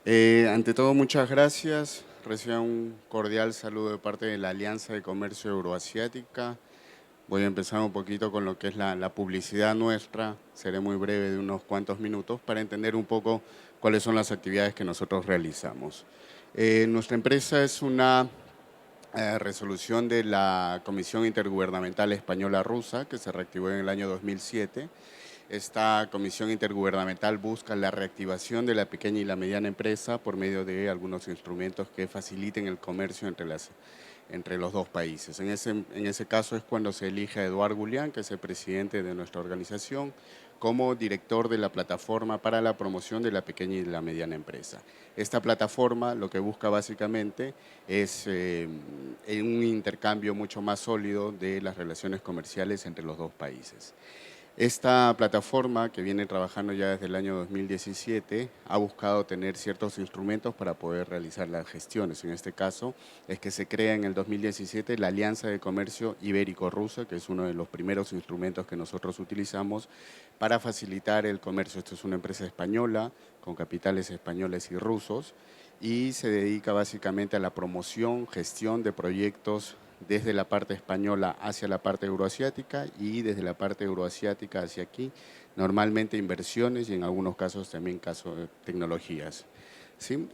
Ante todo, muchas gracias. Reciban un cordial saludo de parte de la Alianza de Comercio Euroasiática. Voy a empezar un poquito con lo que es la publicidad nuestra. Seré muy breve, de unos cuantos minutos, para entender un poco cuáles son las actividades que nosotros realizamos. Nuestra empresa es una resolución de la Comisión Intergubernamental Española-Rusa, que se reactivó en el año 2007. Esta comisión intergubernamental busca la reactivación de la pequeña y la mediana empresa por medio de algunos instrumentos que faciliten el comercio entre los dos países. En ese caso es cuando se elige a Eduard Goulian, que es el presidente de nuestra organización, como director de la plataforma para la promoción de la pequeña y la mediana empresa. Esta plataforma lo que busca básicamente es un intercambio mucho más sólido de las relaciones comerciales entre los dos países. Esta plataforma, que viene trabajando ya desde el año 2017, ha buscado tener ciertos instrumentos para poder realizar las gestiones. En este caso, es que se crea en el 2017 la Alianza de Comercio Ibérico-Rusa, que es uno de los primeros instrumentos que nosotros utilizamos para facilitar el comercio. Esta es una empresa española, con capitales españoles y rusos, y se dedica básicamente a la promoción, gestión de proyectos desde la parte española hacia la parte euroasiática y desde la parte euroasiática hacia aquí, normalmente inversiones y en algunos casos también tecnologías. ¿Sí?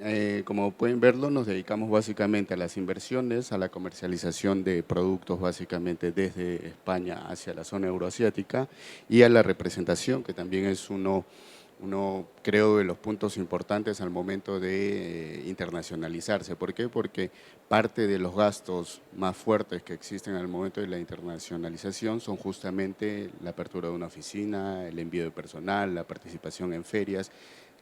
Como pueden verlo, nos dedicamos básicamente a las inversiones, a la comercialización de productos básicamente desde España hacia la zona euroasiática y a la representación, que también es uno creo de los puntos importantes al momento de internacionalizarse. ¿Por qué? Porque parte de los gastos más fuertes que existen al momento de la internacionalización son justamente la apertura de una oficina, el envío de personal, la participación en ferias,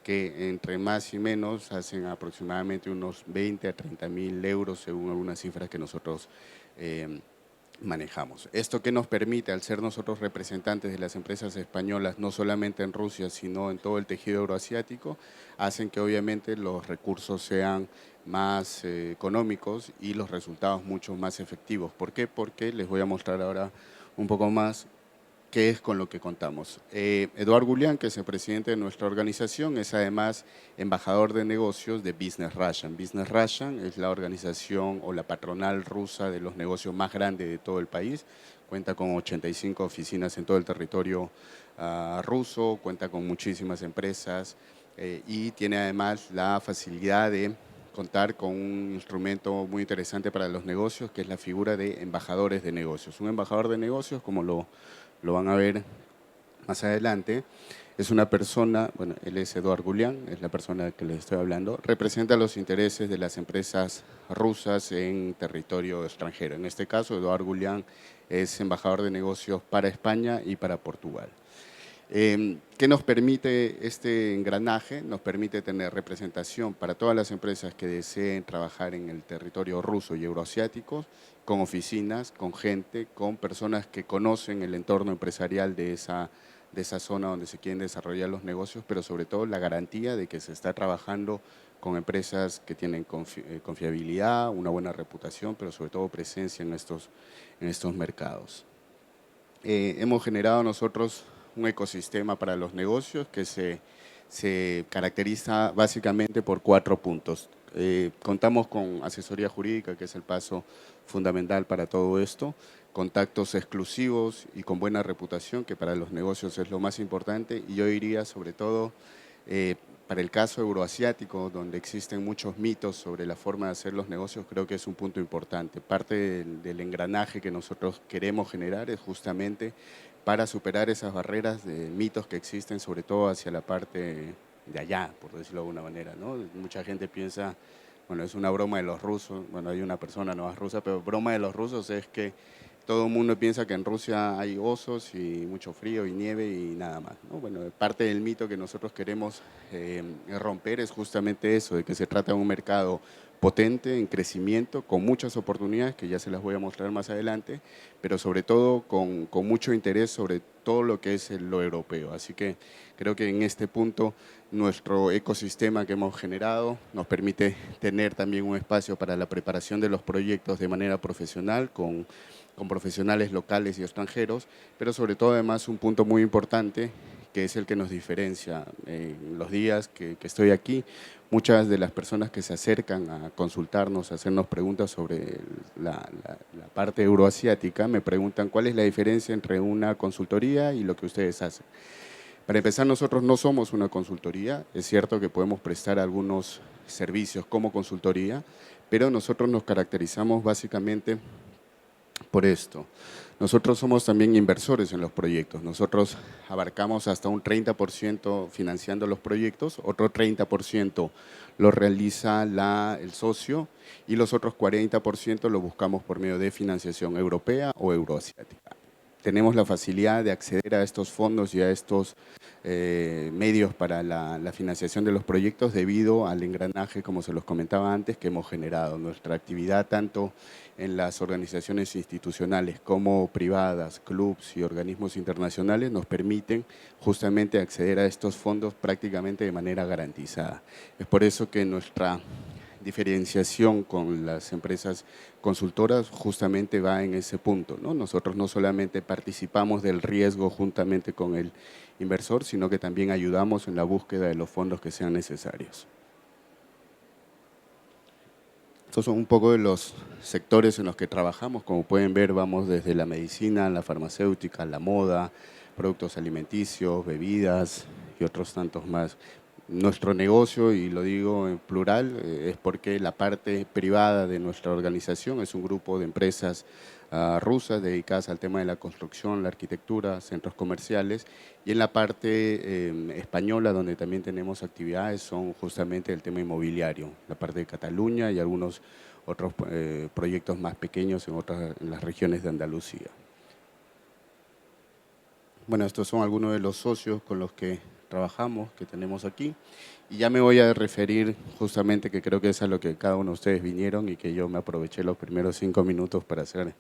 que entre más y menos hacen aproximadamente unos 20 a 30.000 euros según algunas cifras que nosotros manejamos. Esto que nos permite, al ser nosotros representantes de las empresas españolas, no solamente en Rusia, sino en todo el tejido euroasiático, hacen que obviamente los recursos sean más económicos y los resultados mucho más efectivos. ¿Por qué? Porque les voy a mostrar ahora un poco más qué es con lo que contamos. Eduard Goulian, que es el presidente de nuestra organización, es además embajador de negocios de Business Russian. Business Russian es la organización o la patronal rusa de los negocios más grande de todo el país. Cuenta con 85 oficinas en todo el territorio ruso, cuenta con muchísimas empresas y tiene además la facilidad de contar con un instrumento muy interesante para los negocios, que es la figura de embajadores de negocios. Un embajador de negocios, como lo van a ver más adelante, es una persona, bueno, él es Eduard Goulian, es la persona que les estoy hablando, representa los intereses de las empresas rusas en territorio extranjero. En este caso, Eduard Goulian es embajador de negocios para España y para Portugal. ¿Qué nos permite este engranaje? Nos permite tener representación para todas las empresas que deseen trabajar en el territorio ruso y euroasiático, con oficinas, con gente, con personas que conocen el entorno empresarial de esa zona donde se quieren desarrollar los negocios, pero sobre todo la garantía de que se está trabajando con empresas que tienen confiabilidad, una buena reputación, pero sobre todo presencia en estos mercados. Hemos generado nosotros un ecosistema para los negocios que se caracteriza básicamente por 4 puntos. Contamos con asesoría jurídica, que es el paso fundamental para todo esto, contactos exclusivos y con buena reputación, que para los negocios es lo más importante, y yo diría sobre todo eh, para el caso euroasiático, donde existen muchos mitos sobre la forma de hacer los negocios, creo que es un punto importante. Parte del engranaje que nosotros queremos generar es justamente para superar esas barreras de mitos que existen, sobre todo hacia la parte de allá, por decirlo de alguna manera, ¿no? Mucha gente piensa, bueno, es una broma de los rusos, bueno, hay una persona no es rusa, pero broma de los rusos es que todo el mundo piensa que en Rusia hay osos y mucho frío y nieve y nada más, ¿no? Bueno, parte del mito que nosotros queremos romper es justamente eso, de que se trata de un mercado potente, en crecimiento, con muchas oportunidades, que ya se las voy a mostrar más adelante, pero sobre todo con mucho interés sobre todo lo que es lo europeo. Así que creo que en este punto nuestro ecosistema que hemos generado nos permite tener también un espacio para la preparación de los proyectos de manera profesional, con profesionales locales y extranjeros, pero sobre todo además un punto muy importante que es el que nos diferencia. En los días que estoy aquí, muchas de las personas que se acercan a consultarnos, a hacernos preguntas sobre la parte euroasiática, me preguntan cuál es la diferencia entre una consultoría y lo que ustedes hacen. Para empezar, nosotros no somos una consultoría. Es cierto que podemos prestar algunos servicios como consultoría, pero nosotros nos caracterizamos básicamente por esto. Nosotros somos también inversores en los proyectos. Nosotros abarcamos hasta un 30% financiando los proyectos, otro 30% lo realiza el socio y los otros 40% lo buscamos por medio de financiación europea o euroasiática. Tenemos la facilidad de acceder a estos fondos y a estos medios para la financiación de los proyectos debido al engranaje, como se los comentaba antes, que hemos generado. Nuestra actividad tanto en las organizaciones institucionales como privadas, clubs y organismos internacionales nos permiten justamente acceder a estos fondos prácticamente de manera garantizada. Es por eso que nuestra diferenciación con las empresas consultoras justamente va en ese punto, ¿no? Nosotros no solamente participamos del riesgo juntamente con el inversor, sino que también ayudamos en la búsqueda de los fondos que sean necesarios. Estos son un poco de los sectores en los que trabajamos. Como pueden ver, vamos desde la medicina, la farmacéutica, la moda, productos alimenticios, bebidas y otros tantos más. Nuestro negocio, y lo digo en plural, es porque la parte privada de nuestra organización es un grupo de empresas rusas dedicadas al tema de la construcción, la arquitectura, centros comerciales, y en la parte española, donde también tenemos actividades, son justamente el tema inmobiliario, la parte de Cataluña y algunos otros proyectos más pequeños en las regiones de Andalucía. Bueno, estos son algunos de los socios con los que trabajamos, que tenemos aquí, y ya me voy a referir justamente, que creo que es a lo que cada uno de ustedes vinieron y que yo me aproveché los primeros 5 minutos para hacer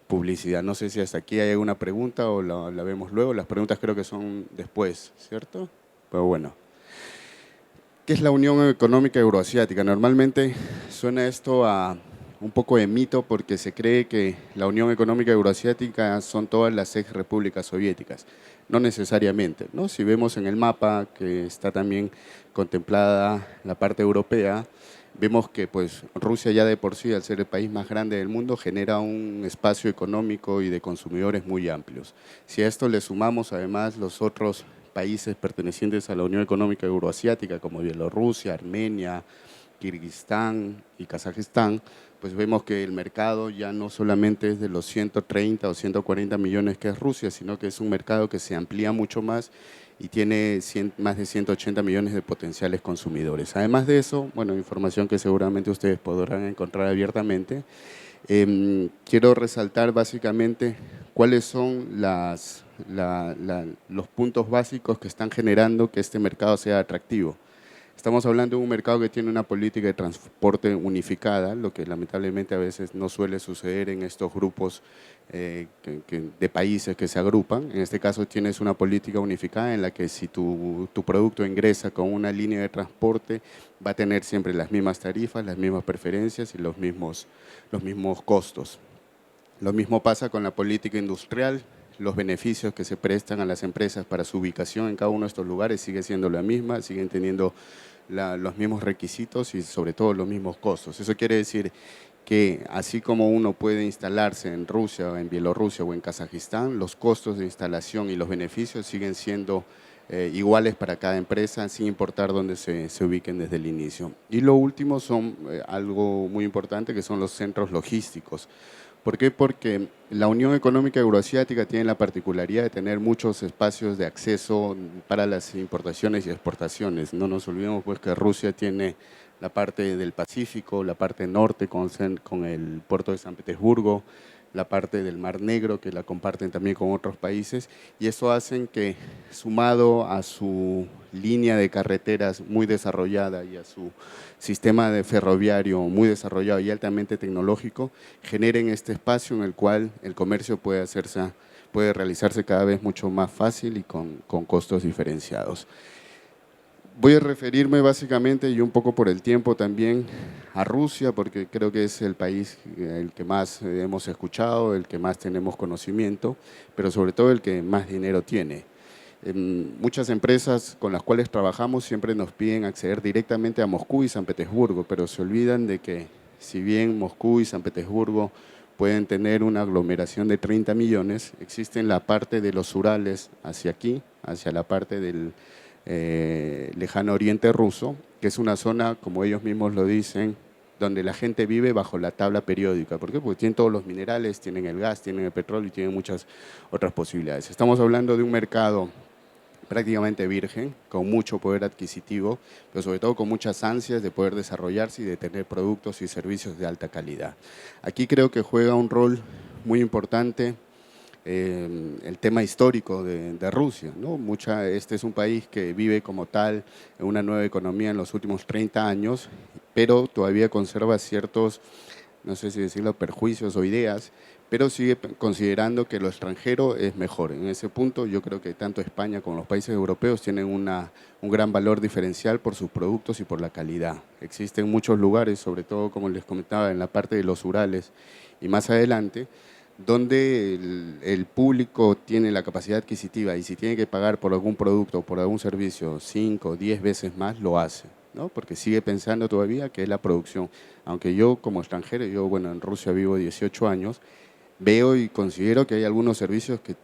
publicidad. No sé si hasta aquí hay alguna pregunta o la vemos luego. Las preguntas creo que son después, ¿cierto? Pero bueno. ¿Qué es la Unión Económica Euroasiática? Normalmente suena esto a un poco de mito porque se cree que la Unión Económica Euroasiática son todas las ex repúblicas soviéticas. No necesariamente, ¿no? Si vemos en el mapa que está también contemplada la parte europea, vemos que pues, Rusia ya de por sí, al ser el país más grande del mundo, genera un espacio económico y de consumidores muy amplios. Si a esto le sumamos además los otros países pertenecientes a la Unión Económica Euroasiática, como Bielorrusia, Armenia, Kirguistán y Kazajistán, pues vemos que el mercado ya no solamente es de los 130 o 140 millones que es Rusia, sino que es un mercado que se amplía mucho más y tiene más de 180 millones de potenciales consumidores. Además de eso, bueno, información que seguramente ustedes podrán encontrar abiertamente, quiero resaltar básicamente cuáles son los puntos básicos que están generando que este mercado sea atractivo. Estamos hablando de un mercado que tiene una política de transporte unificada, lo que lamentablemente a veces no suele suceder en estos grupos de países que se agrupan. En este caso tienes una política unificada en la que si tu producto ingresa con una línea de transporte va a tener siempre las mismas tarifas, las mismas preferencias y los mismos costos. Lo mismo pasa con la política industrial. Los beneficios que se prestan a las empresas para su ubicación en cada uno de estos lugares sigue siendo la misma, siguen teniendo los mismos requisitos y sobre todo los mismos costos. Eso quiere decir que así como uno puede instalarse en Rusia, en Bielorrusia o en Kazajistán, los costos de instalación y los beneficios siguen siendo iguales para cada empresa, sin importar dónde se ubiquen desde el inicio. Y lo último son algo muy importante, que son los centros logísticos. ¿Por qué? Porque la Unión Económica Euroasiática tiene la particularidad de tener muchos espacios de acceso para las importaciones y exportaciones. No nos olvidemos pues que Rusia tiene la parte del Pacífico, la parte norte con el puerto de San Petersburgo, la parte del Mar Negro que la comparten también con otros países, y eso hace que, sumado a su línea de carreteras muy desarrollada y a su sistema de ferroviario muy desarrollado y altamente tecnológico, generen este espacio en el cual el comercio puede realizarse cada vez mucho más fácil y con costos diferenciados. Voy a referirme básicamente, y un poco por el tiempo también, a Rusia, porque creo que es el país el que más hemos escuchado, el que más tenemos conocimiento, pero sobre todo el que más dinero tiene. Muchas empresas con las cuales trabajamos siempre nos piden acceder directamente a Moscú y San Petersburgo, pero se olvidan de que si bien Moscú y San Petersburgo pueden tener una aglomeración de 30 millones, existe en la parte de los Urales hacia aquí, hacia la parte del lejano oriente ruso, que es una zona, como ellos mismos lo dicen, donde la gente vive bajo la tabla periódica. ¿Por qué? Porque tienen todos los minerales, tienen el gas, tienen el petróleo y tienen muchas otras posibilidades. Estamos hablando de un mercado prácticamente virgen, con mucho poder adquisitivo, pero sobre todo con muchas ansias de poder desarrollarse y de tener productos y servicios de alta calidad. Aquí creo que juega un rol muy importante el tema histórico de Rusia, ¿no? Este es un país que vive como tal en una nueva economía en los últimos 30 años, pero todavía conserva ciertos, no sé si decirlo, perjuicios o ideas, pero sigue considerando que lo extranjero es mejor. En ese punto yo creo que tanto España como los países europeos tienen un gran valor diferencial por sus productos y por la calidad. Existen muchos lugares, sobre todo como les comentaba, en la parte de los Urales y más adelante, donde el público tiene la capacidad adquisitiva y si tiene que pagar por algún producto o por algún servicio 5 o 10 veces más, lo hace, ¿no? Porque sigue pensando todavía que es la producción. Aunque yo como extranjero, bueno, en Rusia vivo 18 años, veo y considero que hay algunos servicios que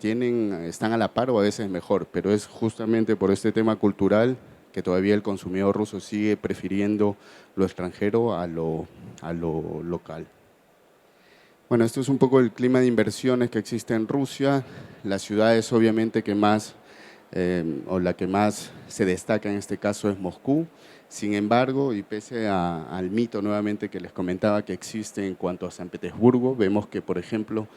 están a la par o a veces mejor, pero es justamente por este tema cultural que todavía el consumidor ruso sigue prefiriendo lo extranjero a lo local. Bueno, esto es un poco el clima de inversiones que existe en Rusia. La ciudad es obviamente que más, o la que más se destaca en este caso es Moscú. Sin embargo, y pese al mito nuevamente que les comentaba que existe en cuanto a San Petersburgo, vemos que, por ejemplo,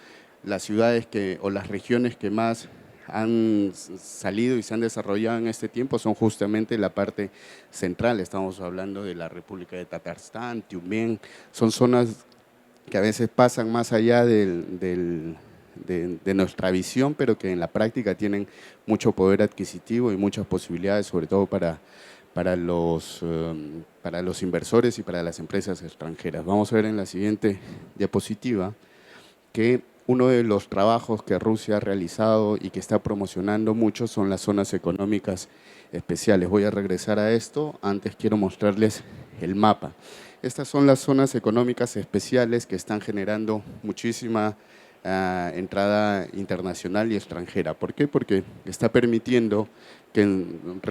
las ciudades o las regiones que más han salido y se han desarrollado en este tiempo son justamente la parte central. Estamos hablando de la República de Tatarstan, Tiumén, son zonas que a veces pasan más allá de nuestra visión, pero que en la práctica tienen mucho poder adquisitivo y muchas posibilidades, sobre todo para los inversores y para las empresas extranjeras. Vamos a ver en la siguiente diapositiva que uno de los trabajos que Rusia ha realizado y que está promocionando mucho son las zonas económicas especiales. Voy a regresar a esto, antes quiero mostrarles el mapa. Estas son las zonas económicas especiales que están generando muchísima entrada internacional y extranjera. ¿Por qué? Porque está permitiendo que en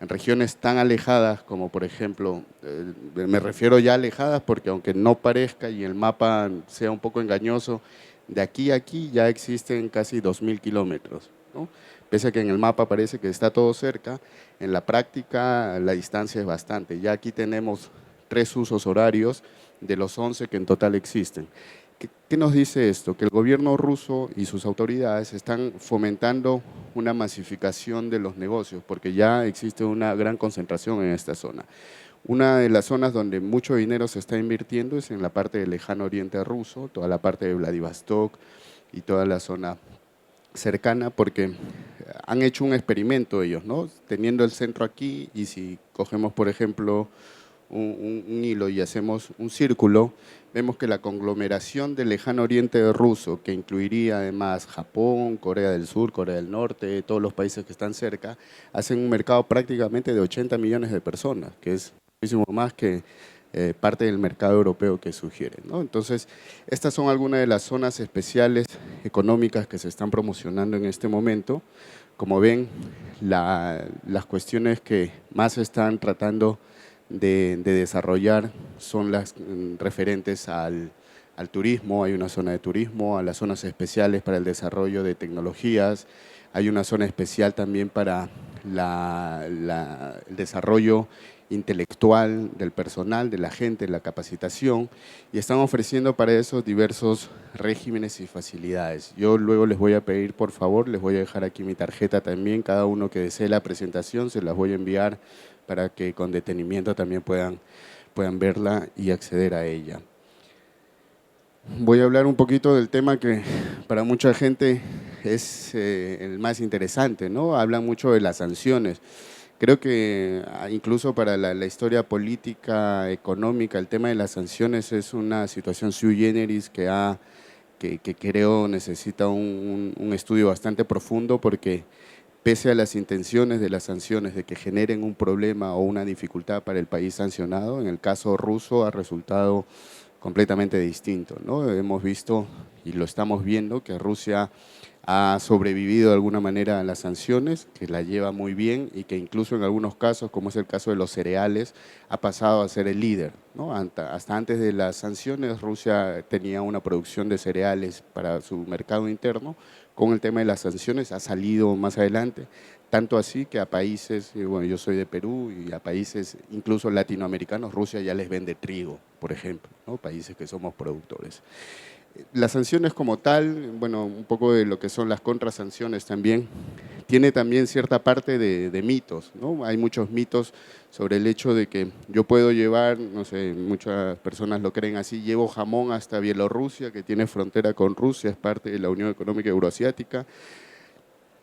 regiones tan alejadas como por ejemplo, me refiero ya alejadas porque aunque no parezca y el mapa sea un poco engañoso, de aquí a aquí ya existen casi 2.000 kilómetros, ¿no? Pese a que en el mapa parece que está todo cerca, en la práctica la distancia es bastante. Ya aquí tenemos 3 usos horarios de los 11 que en total existen. ¿Qué nos dice esto? Que el gobierno ruso y sus autoridades están fomentando una masificación de los negocios, porque ya existe una gran concentración en esta zona. Una de las zonas donde mucho dinero se está invirtiendo es en la parte del lejano oriente ruso, toda la parte de Vladivostok y toda la zona cercana, porque han hecho un experimento ellos, ¿no? Teniendo el centro aquí y si cogemos, por ejemplo, un hilo y hacemos un círculo, vemos que la conglomeración del lejano oriente ruso, que incluiría además Japón, Corea del Sur, Corea del Norte, todos los países que están cerca, hacen un mercado prácticamente de 80 millones de personas, que es muchísimo más que parte del mercado europeo que sugiere, ¿no? Entonces, estas son algunas de las zonas especiales económicas que se están promocionando en este momento. Como ven, las cuestiones que más se están tratando de desarrollar son las referentes al turismo. Hay una zona de turismo, a las zonas especiales para el desarrollo de tecnologías, hay una zona especial también para el desarrollo intelectual del personal, de la gente, la capacitación, y están ofreciendo para eso diversos regímenes y facilidades. Yo luego les voy a pedir, por favor, les voy a dejar aquí mi tarjeta también, cada uno que desee la presentación se las voy a enviar para que con detenimiento también puedan verla y acceder a ella. Voy a hablar un poquito del tema que para mucha gente es el más interesante, ¿no? Hablan mucho de las sanciones. Creo que incluso para la historia política, económica, el tema de las sanciones es una situación sui generis que ha que creo necesita un estudio bastante profundo porque pese a las intenciones de las sanciones de que generen un problema o una dificultad para el país sancionado, en el caso ruso ha resultado completamente distinto, ¿no? Hemos visto y lo estamos viendo que Rusia ha sobrevivido de alguna manera a las sanciones, que la lleva muy bien y que incluso en algunos casos, como es el caso de los cereales, ha pasado a ser el líder, ¿no? Hasta antes de las sanciones, Rusia tenía una producción de cereales para su mercado interno. Con el tema de las sanciones ha salido más adelante, tanto así que a países, bueno, yo soy de Perú, y a países incluso latinoamericanos, Rusia ya les vende trigo, por ejemplo, ¿no? Países que somos productores. Las sanciones como tal, bueno, un poco de lo que son las contrasanciones también, tiene también cierta parte de mitos, ¿no? Hay muchos mitos sobre el hecho de que yo puedo llevar, no sé, muchas personas lo creen así, llevo jamón hasta Bielorrusia, que tiene frontera con Rusia, es parte de la Unión Económica Euroasiática,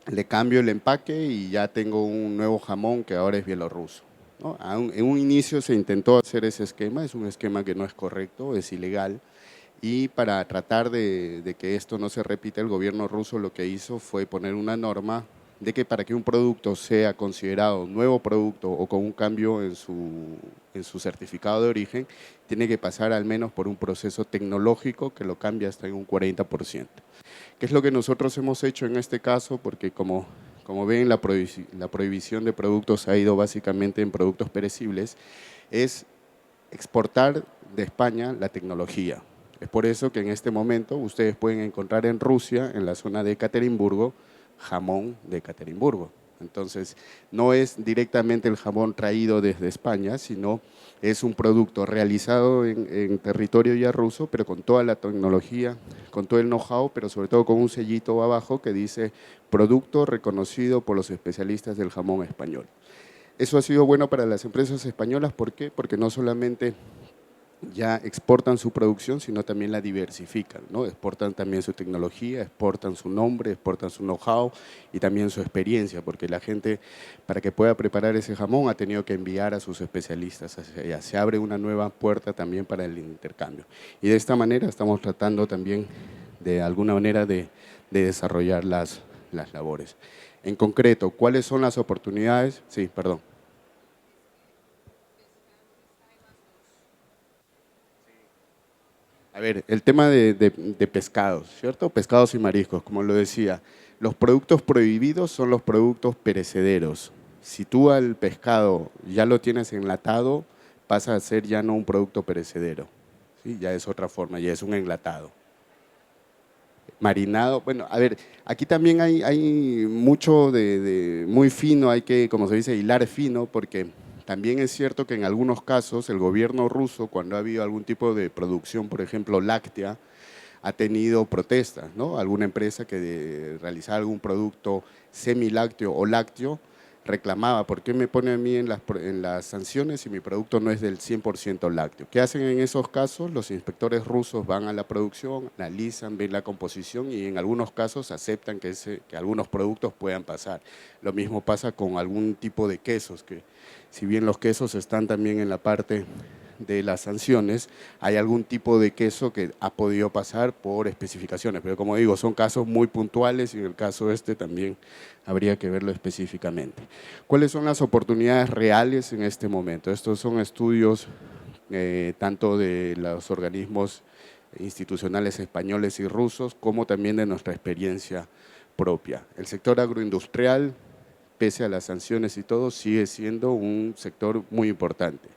le cambio el empaque y ya tengo un nuevo jamón que ahora es bielorruso, ¿no? En un inicio se intentó hacer ese esquema, es un esquema que no es correcto, es ilegal, y para tratar de que esto no se repita, el gobierno ruso lo que hizo fue poner una norma de que para que un producto sea considerado nuevo producto o con un cambio en su certificado de origen, tiene que pasar al menos por un proceso tecnológico que lo cambia hasta en un 40%. ¿Qué es lo que nosotros hemos hecho en este caso? Porque como ven, la prohibición de productos ha ido básicamente en productos perecibles, es exportar de España la tecnología. Es por eso que en este momento ustedes pueden encontrar en Rusia, en la zona de Ekaterimburgo, jamón de Ekaterimburgo. Entonces, no es directamente el jamón traído desde España, sino es un producto realizado en territorio ya ruso, pero con toda la tecnología, con todo el know-how, pero sobre todo con un sellito abajo que dice producto reconocido por los especialistas del jamón español. Eso ha sido bueno para las empresas españolas, ¿por qué? Porque no solamente ya exportan su producción, sino también la diversifican, ¿no? Exportan también su tecnología, exportan su nombre, exportan su know-how y también su experiencia, porque la gente, para que pueda preparar ese jamón, ha tenido que enviar a sus especialistas hacia allá. Se abre una nueva puerta también para el intercambio. Y de esta manera estamos tratando también, de alguna manera, de desarrollar las labores. En concreto, ¿cuáles son las oportunidades? Sí, perdón. A ver, el tema de pescados, ¿cierto? Pescados y mariscos, como lo decía. Los productos prohibidos son los productos perecederos. Si tú al pescado ya lo tienes enlatado, pasa a ser ya no un producto perecedero, ¿sí? Ya es otra forma, ya es un enlatado. Marinado, bueno, a ver, aquí también hay mucho muy fino, hay que, como se dice, hilar fino, porque también es cierto que en algunos casos el gobierno ruso, cuando ha habido algún tipo de producción, por ejemplo, láctea, ha tenido protestas, ¿no? Alguna empresa que realizaba algún producto semilácteo o lácteo reclamaba, ¿por qué me pone a mí en las sanciones si mi producto no es del 100% lácteo? ¿Qué hacen en esos casos? Los inspectores rusos van a la producción, analizan, ven la composición y en algunos casos aceptan que algunos productos puedan pasar. Lo mismo pasa con algún tipo de quesos, que si bien los quesos están también en la parte de las sanciones, hay algún tipo de queso que ha podido pasar por especificaciones, pero como digo, son casos muy puntuales y en el caso este también habría que verlo específicamente. ¿Cuáles son las oportunidades reales en este momento? Estos son estudios tanto de los organismos institucionales españoles y rusos, como también de nuestra experiencia propia. El sector agroindustrial, pese a las sanciones y todo, sigue siendo un sector muy importante.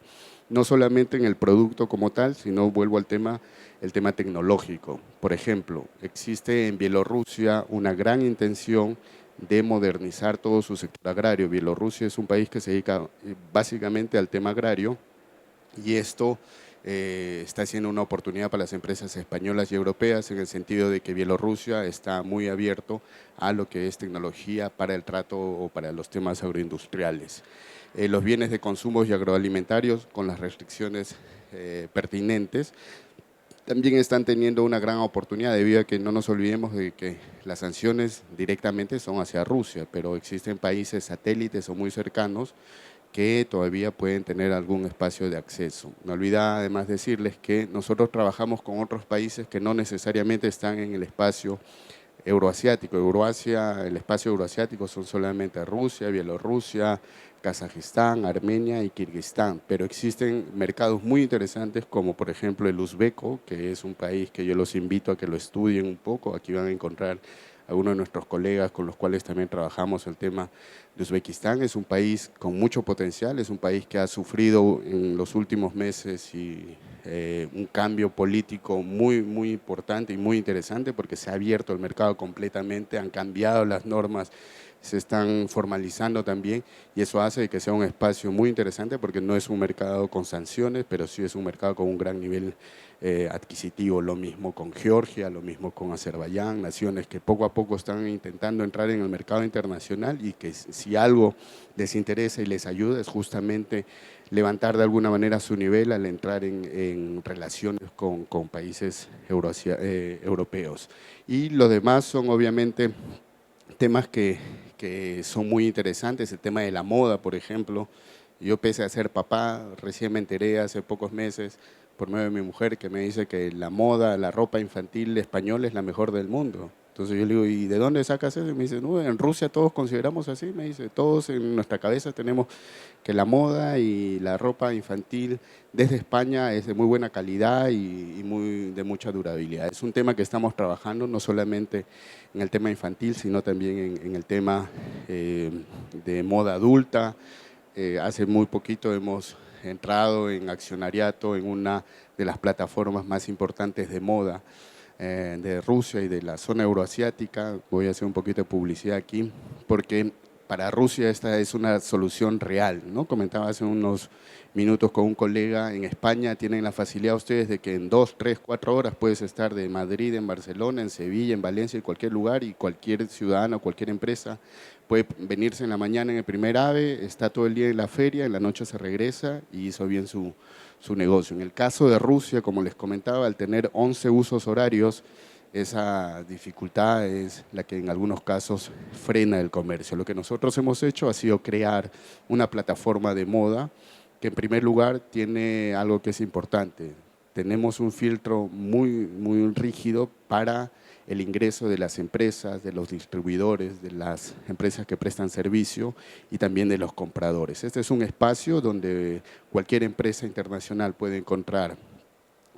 No solamente en el producto como tal, sino vuelvo al tema, el tema tecnológico. Por ejemplo, existe en Bielorrusia una gran intención de modernizar todo su sector agrario. Bielorrusia es un país que se dedica básicamente al tema agrario y esto está siendo una oportunidad para las empresas españolas y europeas en el sentido de que Bielorrusia está muy abierto a lo que es tecnología para el trato o para los temas agroindustriales. Los bienes de consumo y agroalimentarios con las restricciones pertinentes también están teniendo una gran oportunidad debido a que no nos olvidemos de que las sanciones directamente son hacia Rusia, pero existen países satélites o muy cercanos que todavía pueden tener algún espacio de acceso. No olvidar además decirles que nosotros trabajamos con otros países que no necesariamente están en el espacio euroasiático. Euroasia, el espacio euroasiático son solamente Rusia, Bielorrusia, Kazajistán, Armenia y Kirguistán, pero existen mercados muy interesantes como por ejemplo el uzbeco, que es un país que yo los invito a que lo estudien un poco. Aquí van a encontrar algunos de nuestros colegas con los cuales también trabajamos el tema de Uzbekistán. Es un país con mucho potencial, es un país que ha sufrido en los últimos meses un cambio político muy importante y muy interesante, porque se ha abierto el mercado completamente, han cambiado las normas, se están formalizando también, y eso hace que sea un espacio muy interesante porque no es un mercado con sanciones, pero sí es un mercado con un gran nivel adquisitivo. Lo mismo con Georgia, lo mismo con Azerbaiyán, naciones que poco a poco están intentando entrar en el mercado internacional, y que si algo les interesa y les ayuda es justamente levantar de alguna manera su nivel al entrar en relaciones con países europeos. Y los demás son obviamente temas que son muy interesantes. El tema de la moda, por ejemplo. Yo, pese a ser papá, recién me enteré hace pocos meses por medio de mi mujer, que me dice que la moda, la ropa infantil española es la mejor del mundo. Entonces yo le digo, ¿y de dónde sacas eso? Y me dice, no, en Rusia todos consideramos así. Me dice, todos en nuestra cabeza tenemos que la moda y la ropa infantil desde España es de muy buena calidad y de mucha durabilidad. Es un tema que estamos trabajando, no solamente en el tema infantil, sino también en el tema de moda adulta. Hace muy poquito hemos entrado en accionariato en una de las plataformas más importantes de moda de Rusia y de la zona euroasiática. Voy a hacer un poquito de publicidad aquí, porque para Rusia esta es una solución real, ¿no? Comentaba hace unos minutos con un colega, en España tienen la facilidad ustedes de que en 2, 3, 4 horas puedes estar de Madrid, en Barcelona, en Sevilla, en Valencia, en cualquier lugar, y cualquier ciudadano, cualquier empresa puede venirse en la mañana en el primer AVE, está todo el día en la feria, en la noche se regresa y hizo bien su negocio. En el caso de Rusia, como les comentaba, al tener 11 usos horarios, esa dificultad es la que en algunos casos frena el comercio. Lo que nosotros hemos hecho ha sido crear una plataforma de moda que en primer lugar tiene algo que es importante. Tenemos un filtro muy rígido para el ingreso de las empresas, de los distribuidores, de las empresas que prestan servicio y también de los compradores. Este es un espacio donde cualquier empresa internacional puede encontrar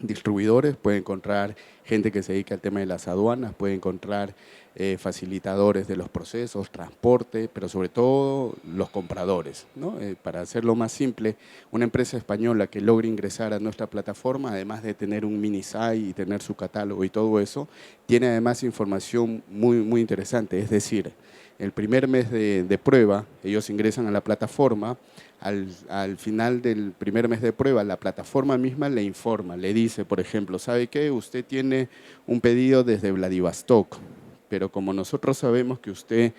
distribuidores, puede encontrar gente que se dedica al tema de las aduanas, puede encontrar facilitadores de los procesos, transporte, pero sobre todo los compradores, ¿no? Para hacerlo más simple, una empresa española que logre ingresar a nuestra plataforma, además de tener un mini site y tener su catálogo y todo eso, tiene además información muy interesante. Es decir, el primer mes de prueba, ellos ingresan a la plataforma. Al final del primer mes de prueba, la plataforma misma le informa, le dice, por ejemplo, ¿sabe qué? Usted tiene un pedido desde Vladivostok, pero como nosotros sabemos que usted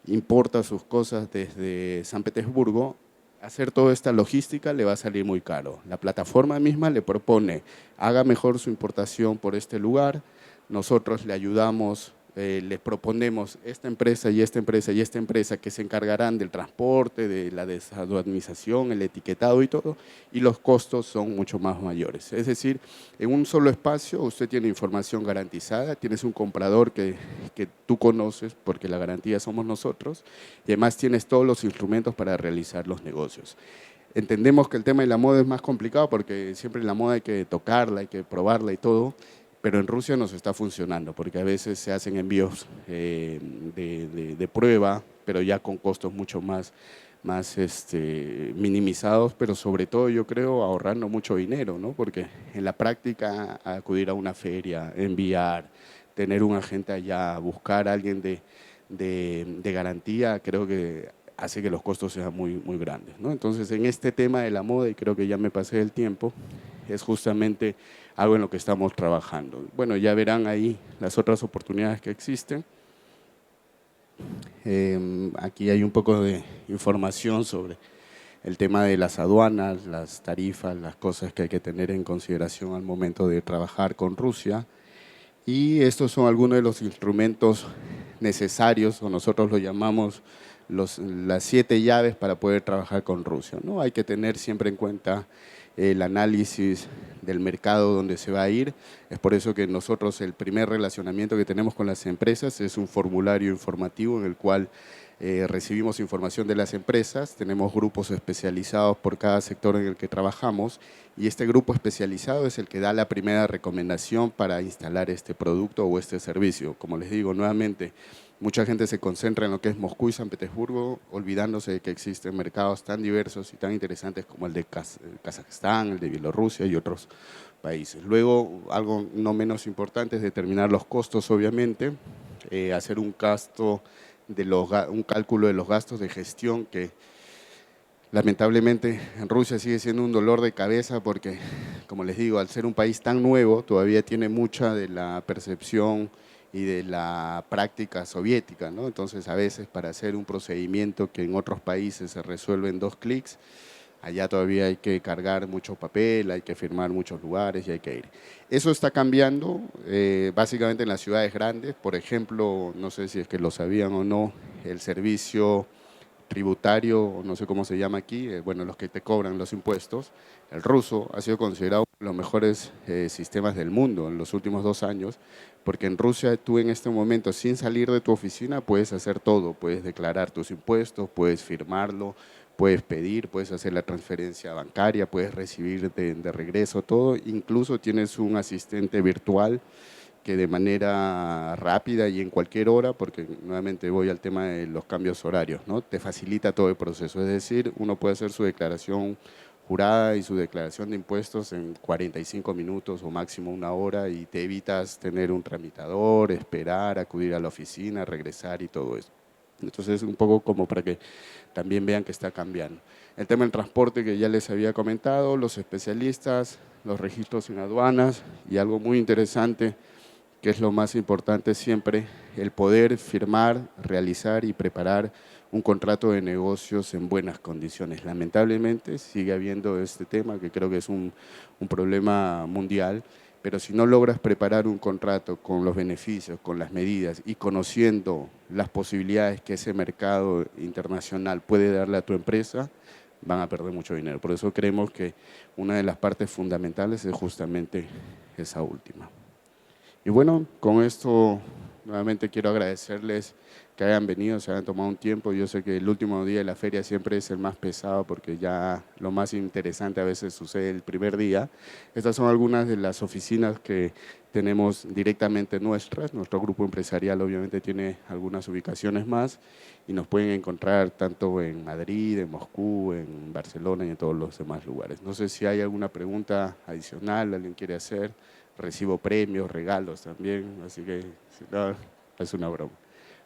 importa sus cosas desde San Petersburgo, hacer toda esta logística le va a salir muy caro. La plataforma misma le propone, haga mejor su importación por este lugar, nosotros le ayudamos, le proponemos esta empresa y esta empresa y esta empresa que se encargarán del transporte, de la desaduanización, el etiquetado y todo, y los costos son mucho más mayores. Es decir, en un solo espacio usted tiene información garantizada, tienes un comprador que tú conoces porque la garantía somos nosotros, y además tienes todos los instrumentos para realizar los negocios. Entendemos que el tema de la moda es más complicado porque siempre la moda hay que tocarla, hay que probarla y todo, pero en Rusia nos está funcionando porque a veces se hacen envíos de prueba, pero ya con costos mucho más minimizados, pero sobre todo yo creo ahorrando mucho dinero, ¿no? Porque en la práctica acudir a una feria, enviar, tener un agente allá, buscar a alguien de garantía, creo que hace que los costos sean muy grandes, ¿no? Entonces, en este tema de la moda, y creo que ya me pasé el tiempo, es justamente algo en lo que estamos trabajando. Bueno, ya verán ahí las otras oportunidades que existen. Aquí hay un poco de información sobre el tema de las aduanas, las tarifas, las cosas que hay que tener en consideración al momento de trabajar con Rusia. Y estos son algunos de los instrumentos necesarios, o nosotros lo llamamos las 7 llaves para poder trabajar con Rusia, ¿no? Hay que tener siempre en cuenta el análisis del mercado donde se va a ir. Es por eso que nosotros el primer relacionamiento que tenemos con las empresas es un formulario informativo en el cual recibimos información de las empresas, tenemos grupos especializados por cada sector en el que trabajamos y este grupo especializado es el que da la primera recomendación para instalar este producto o este servicio. Como les digo nuevamente, mucha gente se concentra en lo que es Moscú y San Petersburgo, olvidándose de que existen mercados tan diversos y tan interesantes como el de Kazajstán, el de Bielorrusia y otros países. Luego, algo no menos importante es determinar los costos, obviamente, hacer un cálculo de los gastos de gestión que lamentablemente en Rusia sigue siendo un dolor de cabeza porque, como les digo, al ser un país tan nuevo, todavía tiene mucha de la percepción y de la práctica soviética, ¿no? Entonces, a veces para hacer un procedimiento que en otros países se resuelve en 2 clics, allá todavía hay que cargar mucho papel, hay que firmar muchos lugares y hay que ir. Eso está cambiando, básicamente en las ciudades grandes. Por ejemplo, no sé si es que lo sabían o no, el servicio tributario, no sé cómo se llama aquí, bueno, los que te cobran los impuestos, el ruso ha sido considerado uno de los mejores sistemas del mundo en los últimos 2 años, porque en Rusia tú en este momento, sin salir de tu oficina, puedes hacer todo, puedes declarar tus impuestos, puedes firmarlo, puedes pedir, puedes hacer la transferencia bancaria, puedes recibir de regreso todo, incluso tienes un asistente virtual que de manera rápida y en cualquier hora, porque nuevamente voy al tema de los cambios horarios, ¿no? Te facilita todo el proceso, es decir, uno puede hacer su declaración jurada y su declaración de impuestos en 45 minutos o máximo 1 hora y te evitas tener un tramitador, esperar, acudir a la oficina, regresar y todo eso. Entonces es un poco como para que también vean que está cambiando. El tema del transporte que ya les había comentado, los especialistas, los registros en aduanas y algo muy interesante que es lo más importante siempre, el poder firmar, realizar y preparar un contrato de negocios en buenas condiciones. Lamentablemente sigue habiendo este tema que creo que es un problema mundial, pero si no logras preparar un contrato con los beneficios, con las medidas y conociendo las posibilidades que ese mercado internacional puede darle a tu empresa, van a perder mucho dinero. Por eso creemos que una de las partes fundamentales es justamente esa última. Y bueno, con esto nuevamente quiero agradecerles que hayan venido, se hayan tomado un tiempo. Yo sé que el último día de la feria siempre es el más pesado porque ya lo más interesante a veces sucede el primer día. Estas son algunas de las oficinas que tenemos directamente nuestras. Nuestro grupo empresarial obviamente tiene algunas ubicaciones más y nos pueden encontrar tanto en Madrid, en Moscú, en Barcelona y en todos los demás lugares. No sé si hay alguna pregunta adicional, alguien quiere hacer. Recibo premios, regalos también, así que no, es una broma.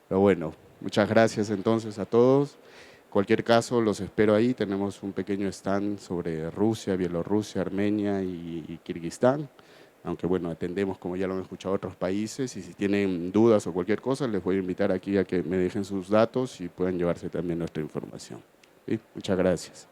Pero bueno, muchas gracias entonces a todos. Cualquier caso, los espero ahí. Tenemos un pequeño stand sobre Rusia, Bielorrusia, Armenia y Kirguistán. Aunque bueno, atendemos, como ya lo han escuchado, otros países. Y si tienen dudas o cualquier cosa, les voy a invitar aquí a que me dejen sus datos y puedan llevarse también nuestra información. ¿Sí? Muchas gracias.